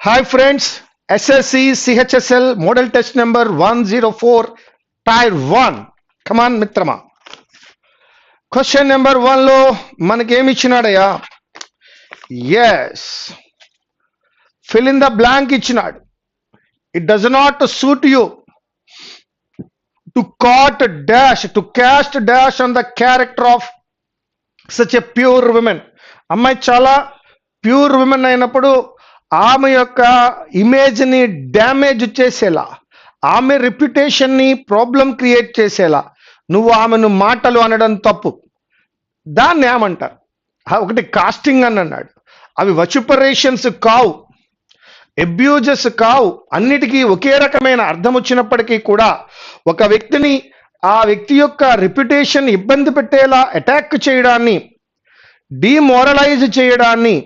Hi friends, SSC CHSL model test number 104 tier 1. Come on mitrama. Question number 1 లో మనకేమి ఇచ్చినాడయ్యా? Yes. Fill in the blank ఇచ్చినాడు. It does not suit you to cast dash on the character of such a pure woman. అమ్మాయి చాలా pure women అయినప్పుడు ఆమె యొక్క ఇమేజ్ని damage చేసేలా, ఆమె రెప్యుటేషన్ని ప్రాబ్లం క్రియేట్ చేసేలా నువ్వు ఆమెను మాటలు అనడం తప్పు. దాన్ని ఏమంటారు? ఒకటి కాస్టింగ్ అని అన్నాడు. అవి వచుపరేషన్స్ కావు, అబ్యూజెస్ కావు. అన్నిటికీ ఒకే రకమైన అర్థం వచ్చినప్పటికీ కూడా ఒక వ్యక్తిని, ఆ వ్యక్తి యొక్క రెప్యుటేషన్ ఇబ్బంది పెట్టేలా అటాక్ చేయడాన్ని, డిమోరలైజ్ చేయడాన్ని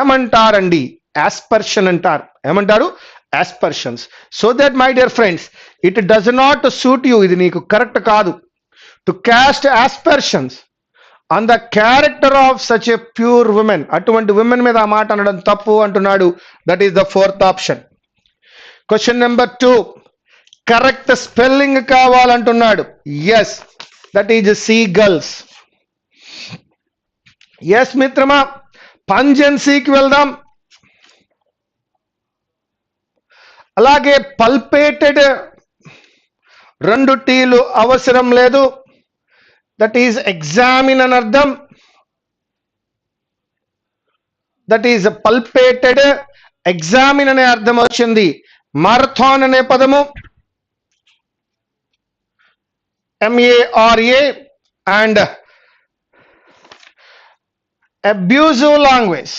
ఏమంటారండి? aspersion అంటారు. ఏమంటారు? aspersions. So that my dear friends, it does not suit you, ఇది నీకు కరెక్ట్ కాదు, to cast aspersions on the character of such a pure woman. అటువంటి విమెన్ మీద ఆ మాట అనడం తప్పు అంటున్నాడు. That is the fourth option. Question number 2, correct spelling కావాలంటున్నాడు. Yes, that is C girls. Yes మిత్రమా, పంజెన్సీకి వెళ్దాం. అలాగే పల్పేటెడ్, 2 టీలు అవసరం లేదు. దట్ ఈజ్ ఎగ్జామిన్ అని అర్థం. దట్ ఈజ్ పల్పేటెడ్, ఎగ్జామిన్ అనే అర్థం వచ్చింది. మారథాన్ అనే పదము MARA and abusive language.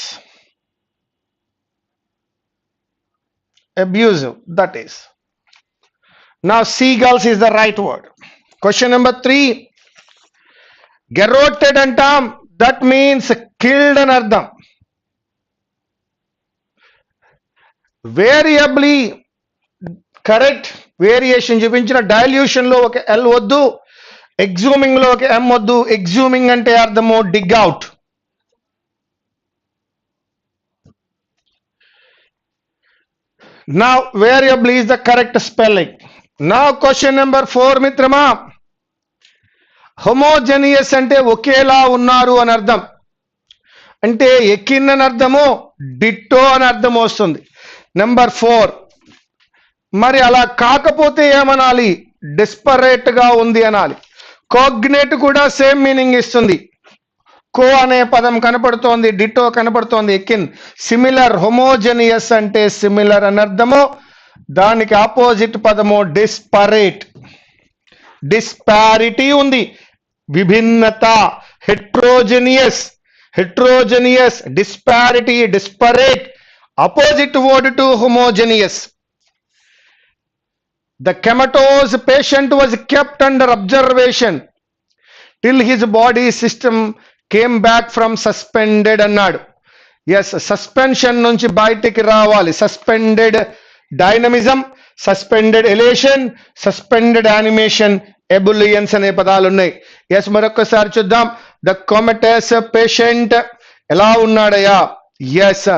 Abusive, that is. Now seagulls is the right word. Question number 3, garroted antam, that means killed అని అర్థం. వేరియబ్లీ కరెక్ట్ వేరియేషన్ చూపించిన. డైల్యూషన్ లో ఒక ఎల్ వద్దు, ఎగ్జూమింగ్ లో ఒక ఎం వద్దు. ఎగ్జూమింగ్ అంటే అర్థము డిగ్ out. Now variable is the correct spelling. Now question number 4 మిత్రమా, homogeneous అంటే ఒకేలా ఉన్నారు అని అర్థం. అంటే ఎకిన్ అని అర్థము, డిట్టో అని అర్థం వస్తుంది. నెంబర్ 4, మరి అలా కాకపోతే ఏమనాలి? డిస్పరేట్ గా ఉంది అనాలి. కోగ్నేట్ కూడా సేమ్ మీనింగ్ ఇస్తుంది. కో అనే పదం కనపడుతోంది, డిటో కనపడుతోంది, ఎకిన్. సిమిలర్, హోమోజెనియస్ అంటే సిమిలర్ అని అర్థము. దానికి ఆపోజిట్ పదము డిస్పరేట్. డిస్పారిటీ ఉంది, విభిన్నత. Heterogeneous, heterogeneous, disparity, disparate. Opposite word to homogeneous. The comatose patient was kept under observation till his body system came back from suspended అన్నాడు. ఎస్, సస్పెన్షన్ నుంచి బయటికి రావాలి. Suspended dynamism, suspended elation, suspended animation, ebullience అనే పదాలు ఉన్నాయి. Yes, మరొకసారి చూద్దాం. The comatose patient ఎలా ఉన్నాడయ్యా? Yes,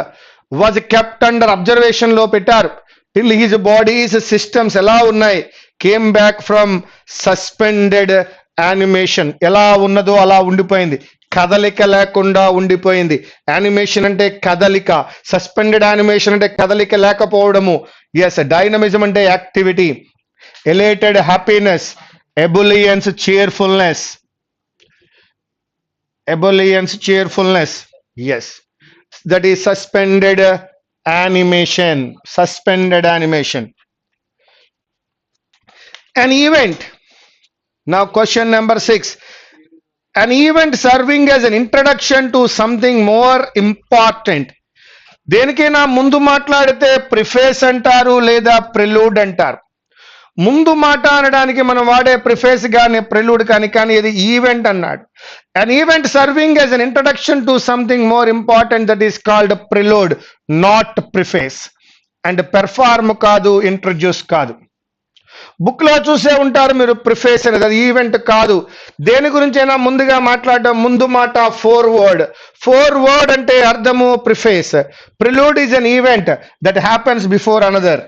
was kept under observation లో పెట్టారు. till his body's systems ఎలా ఉన్నాయి? Came back from suspended animation. ఎలా ఉన్నదో అలా ఉండిపోయింది, కదలిక లేకుండా ఉండిపోయింది. యానిమేషన్ అంటే కదలిక, సస్పెండెడ్ యానిమేషన్ అంటే కదలిక లేకపోవడము. ఎస్, డైనమిజం అంటే activity. Elated happiness, ebullience cheerfulness, ebullience cheerfulness. Yes, that is suspended animation, suspended animation. An event. Now question number 6, an event serving as an introduction to something more important. దేనికైనా ముందు మాట్లాడితే preface అంటారు లేదా ప్రిలూడ్ అంటారు. ముందు మాట అనడానికి మనం వాడే ప్రిఫేస్ కానీ ప్రిలూడ్ కానీ ఇది ఈవెంట్ అన్నాడు. An event serving as an introduction to something more important, that is called prelude, not preface. And perform కాదు, introduce కాదు. బుక్ లో చూసే ఉంటారు మీరు ప్రిఫేస్ అనేది, అది ఈవెంట్ కాదు. దేని గురించైనా ముందుగా మాట్లాడడం, ముందు మాట ఫోర్వర్డ్ అంటే అర్థము preface. Prelude is an event that happens before another.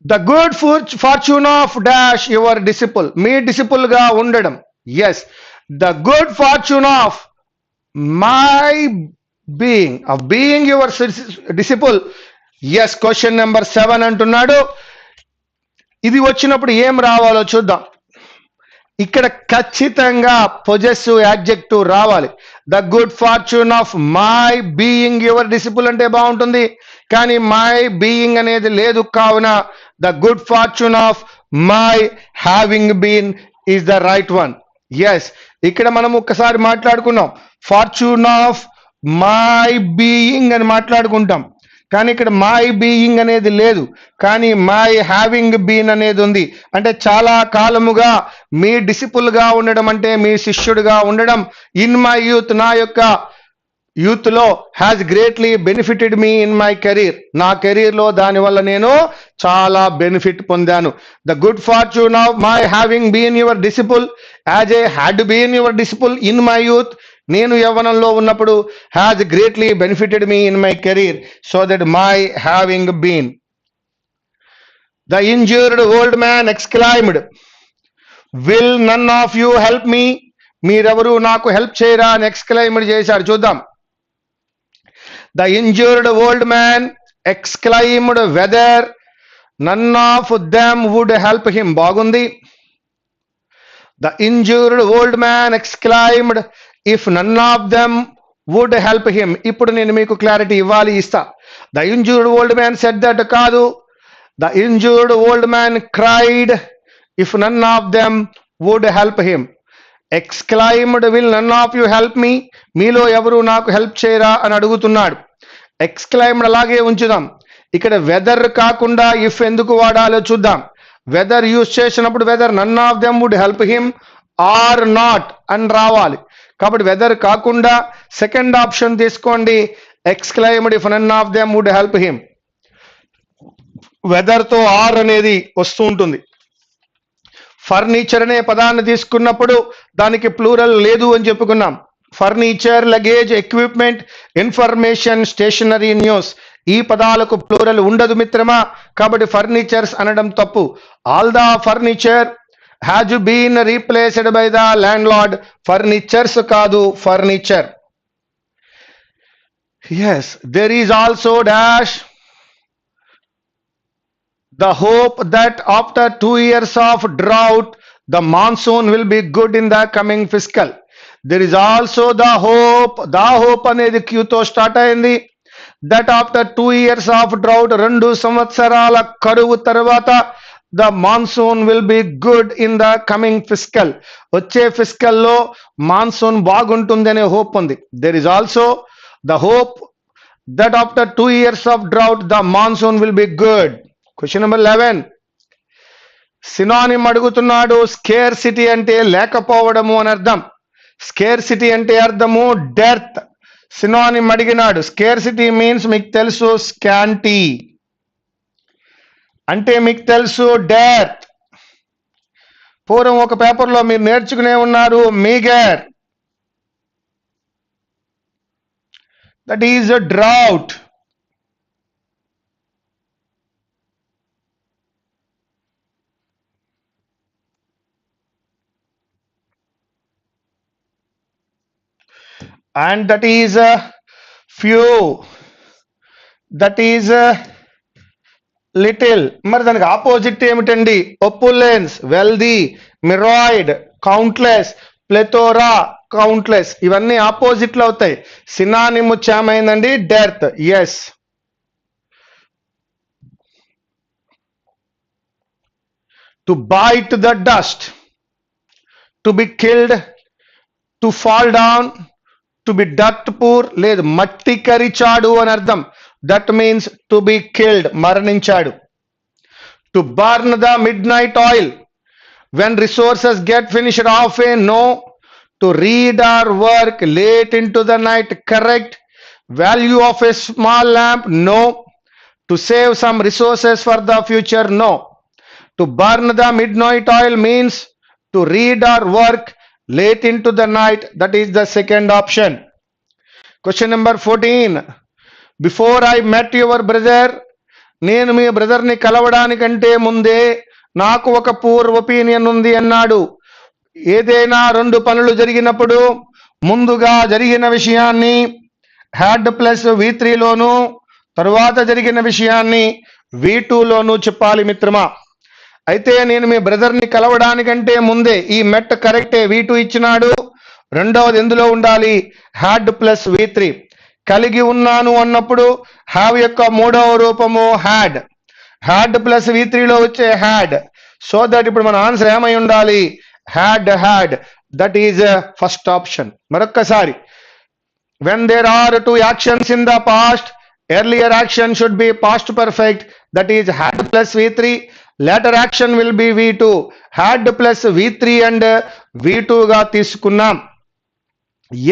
The good fortune of dash your disciple, మీ డిసిపుల్ గా ఉండడం. Yes, the good fortune of my being your disciple. Yes, question number 7 అంటున్నాడు. ఇది వచ్చినప్పుడు ఏం రావాలో చూద్దాం. ఇక్కడ ఖచ్చితంగా పొజెసివ్ యాడ్జెక్టివ్ రావాలి. The good fortune of my being your disciple అంటే బాగుంటుంది, కానీ మై బీయింగ్ అనేది లేదు. కావున the good fortune of my having been is the right one. Yes, ఇక్కడ మనం ఒక్కసారి మాట్లాడుకున్నాం, ఫార్చ్యూన్ ఆఫ్ మై బీయింగ్ అని మాట్లాడుకుంటాం, కానీ ఇక్కడ మై బీయింగ్ అనేది లేదు, కానీ మై హ్యావింగ్ బీన్ అనేది ఉంది. అంటే చాలా కాలముగా మీ డిసిపుల్ గా ఉండడం అంటే మీ శిష్యుడిగా ఉండడం. ఇన్ మై యూత్, నా యొక్క యూత్ లో, has greatly benefited me in my career, నా కెరీర్ లో దానివల్ల నేను చాలా బెనిఫిట్ పొందాను. The good fortune of my having been your disciple as a had been your disciple in my youth, నేను యవ్వనంలో ఉన్నప్పుడు, has greatly benefited me in my career, so that my having been. The injured old man exclaimed, will none of you help me, మీరెవరు నాకు help చేయరా అని exclaimed చేశారు. చూద్దాం. The injured old man exclaimed whether none of them would help him, బాగుంది. The injured old man exclaimed if none of them would help him. ఇప్పుడు నేను మీకు క్లారిటీ ఇస్తా. The injured old man said that కాదు. The injured old man cried if none of them would help him. Exclaimed will none of you help me, మీలో ఎవరు నాకు help చేయరా అని అడుగుతున్నాడు. ఎక్స్క్లైమ్డ్ అలాగే ఉంచుదాం. ఇక్కడ వెదర్ కాకుండా ఇఫ్ ఎందుకు వాడాలో చూద్దాం. వెదర్ యూజ్ చేసినప్పుడు whether none of them would help him or not అని రావాలి. కాబట్టి వెదర్ కాకుండా సెకండ్ ఆప్షన్ తీసుకోండి, exclaimed if none of them would help him. Whether తో ఆర్ అనేది వస్తూ ఉంటుంది. ఫర్నిచర్ అనే పదాన్ని తీసుకున్నప్పుడు దానికి ప్లూరల్ లేదు అని చెప్పుకున్నాం. Furniture, luggage, equipment, information, stationery, news, ఈ పదాలకు ప్లూరల్ ఉండదు మిత్రమా. కాబట్టి ఫర్నిచర్స్ అనడం తప్పు. All the furniture has been replaced by the landlord, furnitures కాదు, furniture. Yes, there is also dash the hope that after 2 years of drought the monsoon will be good in the coming fiscal. There is also the hope అనేది Q తో start అయింది. that after 2 years of drought, 2 సంవత్సరాల కరువు తర్వాత the monsoon will be good in the coming fiscal, వచ్చే fiscal లో monsoon బాగుంటుందనే hope ఉంది. there is also the hope that after 2 years of drought the monsoon will be good. Question number 11 synonym అడుగుతున్నాడు. Scare city అంటే లేకపోవడము అని అర్థం. Scare city అంటే అర్థము డెర్త్. సినానిమ్ అడిగినాడు. స్కేర్ సిటీ మీన్స్ మీకు తెలుసు స్కాంటీ అంటే మీకు తెలుసు డెర్త్. పూర్వం ఒక పేపర్లో మీరు నేర్చుకునే ఉన్నారు meagre, that is a drought. and that is few, that is little. మరి దానికి ఆపోజిట్ ఏమిటండి? Opulence, wealthy, myriad, countless, plethora, countless, ఇవన్నీ ఆపోజిట్లు అవుతాయి. సినానిమ్ ఏమైందండి? Dearth. Yes, to bite the dust, to be killed, to fall down, to be డట్ poor, లేదు మట్టి కరిచాడు అని అర్థం. That means to be killed, మరణించాడు. To burn the midnight oil when resources get finished of a, no. To read or work late into the night, correct. Value of a small lamp, no. To save some resources for the future? No. To burn the midnight oil means to read or work late into the night. That is the second option. Question number 14. Before I met your brother, నేను మీ బ్రదర్ని కలవడానికంటే ముందే నాకు ఒక poor opinion ఉంది అన్నాడు. ఏదైనా రెండు పనులు జరిగినప్పుడు ముందుగా జరిగిన విషయాన్ని హ్యాడ్ ప్లస్ V3 లోను తరువాత జరిగిన విషయాన్ని V2 లోను చెప్పాలి మిత్రమా. అయితే నేను మీ బ్రదర్ని కలవడానికంటే ముందే, ఈ మెట్ కరెక్టే, V2 ఇచ్చినాడు. రెండవది ఎందులో ఉండాలి? Had plus V3. కలిగి ఉన్నాను అన్నప్పుడు హ్యావ్ యొక్క మూడవ రూపము హ్యాడ్. హ్యాడ్ ప్లస్ V3లో వచ్చే హ్యాడ్. సో దట్ ఇప్పుడు మన ఆన్సర్ ఏమై ఉండాలి? Had. That is first option. మరొక్కసారి, when there are two actions in the past, earlier action should be past perfect, that is had plus V3. Later action will be V2. Had plus V3 and V2 గా తీసుకున్నాం.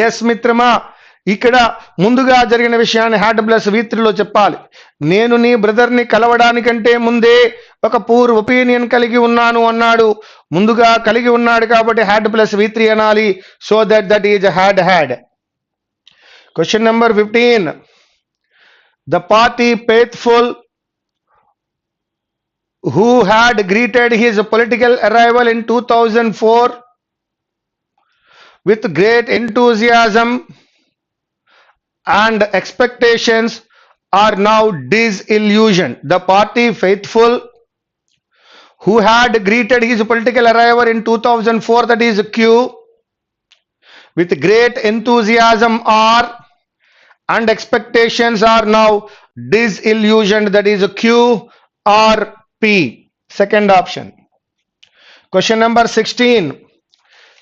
Yes మిత్రమా, ఇక్కడ ముందుగా జరిగిన విషయాన్ని had plus V3లో చెప్పాలి. నేను నీ బ్రదర్ని కలవడానికంటే ముందే ఒక పూర్ ఒపీనియన్ కలిగి ఉన్నాను అన్నాడు. ముందుగా కలిగి ఉన్నాడు కాబట్టి హ్యాడ్ ప్లస్ V3 అనాలి. So that is had. Question number 15. The party faithful who had greeted his political arrival in 2004 with great enthusiasm and expectations are now disillusioned. The party faithful who had greeted his political arrival in 2004, that is Q, with great enthusiasm are and expectations are now disillusioned, that is Q or P. Second option. Question number 16.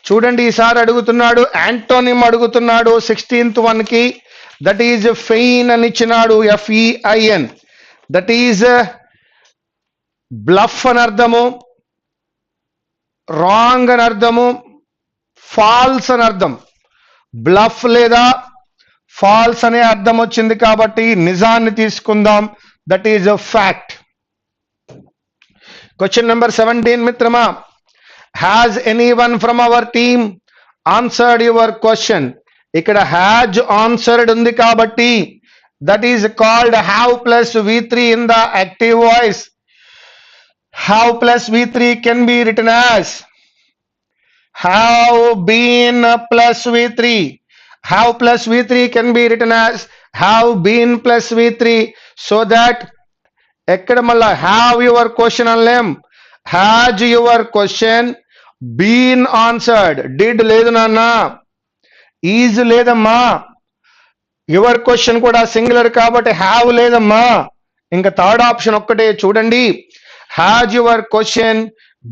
చూడండి, ఈసారి అడుగుతున్నాడు, antonym అడుగుతున్నాడు 16th one కి. That is pain అని ఇచ్చినాడు, FEIN. That is bluff అని అర్థము, wrong అని అర్థము, ఫాల్స్ అని అర్థం. బ్లఫ్ లేదా ఫాల్స్ అనే అర్థం వచ్చింది కాబట్టి నిజాన్ని తీసుకుందాం. That is fact. Question number 17 మిత్రమా. Has anyone from our team answered your question? ఇక్కడ హ్యాజ్ ఆన్సర్డ్ ఉంది కాబట్టి that is called have plus V3 in the active voice. Have plus V3 can be written as have been plus V3. Have plus V3 can be written as have been plus V3. So that ఎక్కడ మళ్ళా have your question అనలేం. has your question been answered. did లేదు నాన్న, is లేదమ్మా. your question కూడా singular కాబట్టి have లేదమ్మా. ఇంకా third option ఒక్కటే చూడండి. has your question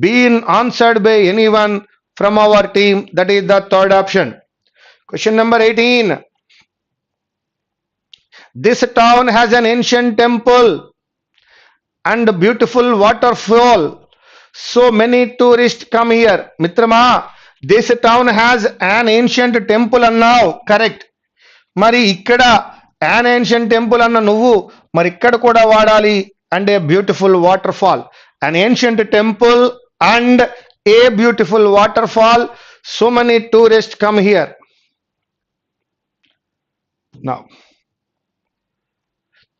been answered by anyone from our team? That is the third option. Question number 18. This town has an ancient temple and beautiful waterfall. So many tourists come here. Mitrama, this town has an ancient temple అన్నావు, correct. మరి ఇక్కడ an ancient temple అన్న నువ్వు మరి ఇక్కడ కూడా వాడాలి. And a beautiful water fall. an ancient temple and a beautiful waterfall. So many tourists come here. Now,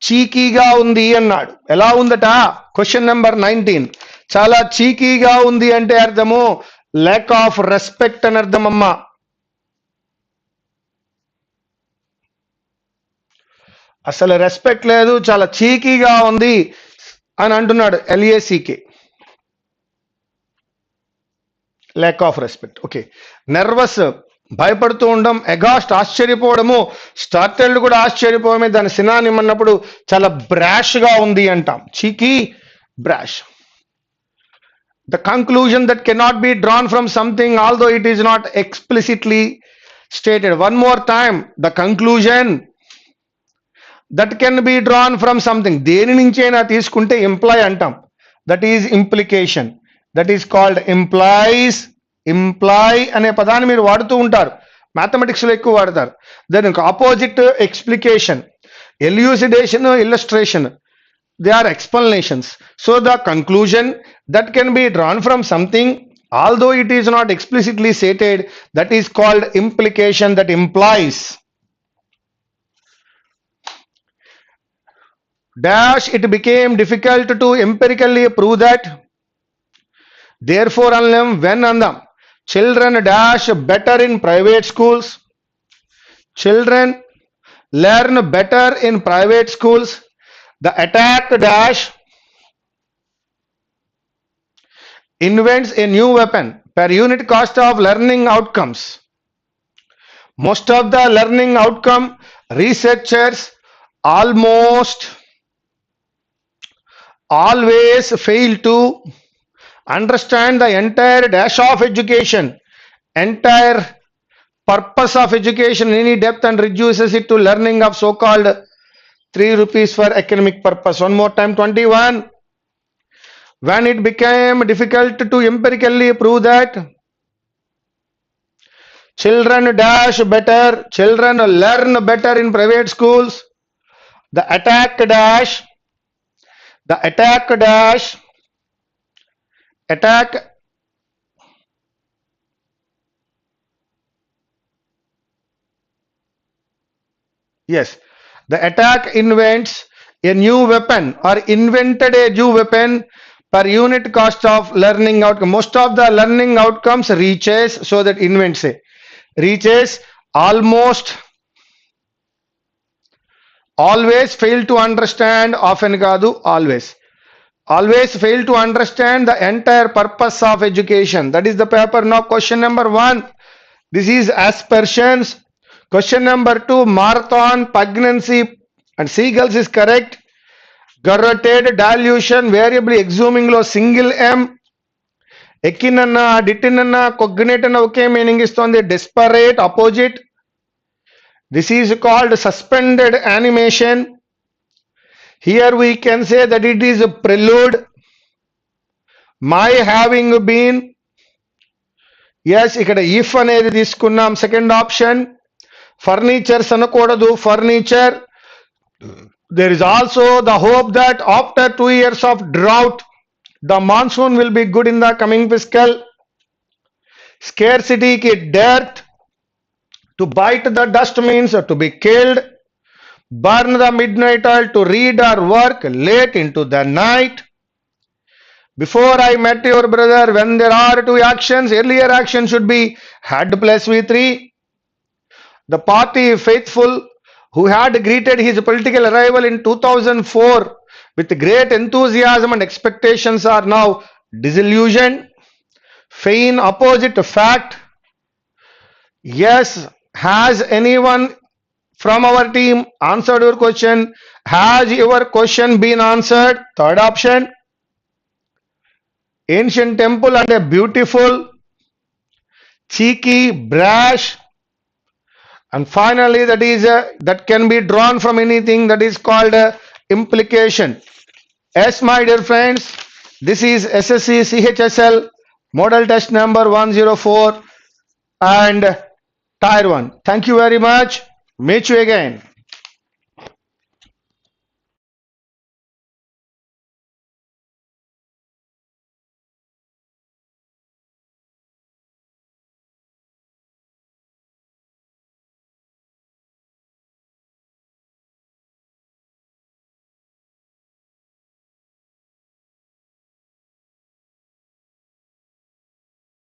చీకీగా ఉంది అన్నాడు. ఎలా ఉందట? Question number 19. చాలా చీకీగా ఉంది అంటే అర్థము lack of respect అని అర్థం అమ్మా. అసలు రెస్పెక్ట్ లేదు, చాలా చీకీగా ఉంది అని అంటున్నాడు. LACK, lack of respect. Okay. Nervous, భయపడుతూ ఉండడం. ఎగాస్ట్, ఆశ్చర్యపోవడము. స్టార్టెల్డ్ కూడా ఆశ్చర్యపోవడమే దాని సినానిమ్ అన్నప్పుడు చాలా బ్రాష్ గా ఉంది అంటాం. చీకీ, బ్రాష్. The conclusion that cannot be drawn from something although it is not explicitly stated. One more time. The conclusion that can be drawn from something. దేని నుంచైనా తీసుకుంటే ఇంప్లాయ్ అంటాం. That is implication. That is called implies. Imply అనే పదాన్ని మీరు వాడుతూ ఉంటారు, mathematics లో ఎక్కువ వాడతారు. దానికి opposite explication, elucidation, illustration. they are explanations. So the conclusion that can be drawn from something, although it is not explicitly stated, that is called implication, that implies. Dash, it became difficult to empirically prove that. Therefore, when the children dash better in private schools, children learn better in private schools, the attack dash invents a new weapon per unit cost of learning outcomes. Most of the learning outcome researchers almost always fail to understand the entire dash of education, entire purpose of education in any depth, and reduces it to learning of so-called 3 rupees for academic purpose. One more time, 21. When it became difficult to empirically prove that children dash better, children learn better in private schools, the attack dash yes, the attack invents a new weapon or invented a new weapon per unit cost of learning outcome. Most of the learning outcomes reaches, so that invents a reaches almost always fail to understand, often kaadu, always fail to understand the entire purpose of education. That is the paper. Now question number 1, this is aspersions. Question number 2, marathon, pregnancy and seagulls is correct. Garroted, dilution, variably exhuming lo single M. Ekinana, ditinana, cognitana, okay, meaning is on the disparate, opposite. This is called suspended animation. Here we can say that it is a prelude. My having been. Yes, ikkada if anedi తీసుకున్నాం. Second option. Furnitures అనకూడదు, furniture. There is also the hope that after 2 years of drought, the monsoon will be good in the coming fiscal. Scarcity ki dearth. To bite the dust means to be killed. Burn the midnight oil, to read or work late into the night. Before I met your brother, when there are 2 actions, earlier action should be had plus V3. The party faithful who had greeted his political arrival in 2004 with great enthusiasm and expectations are now disillusioned. Feign opposite fact. Yes, has anyone from our team answered your question? Has your question been answered? Third option. Ancient temple and a beautiful, cheeky, brash. And finally, that is that can be drawn from anything, that is called implication. Yes, my dear friends, this is SSC CHSL model test number 104 and tier 1. Thank you very much. Meet you again.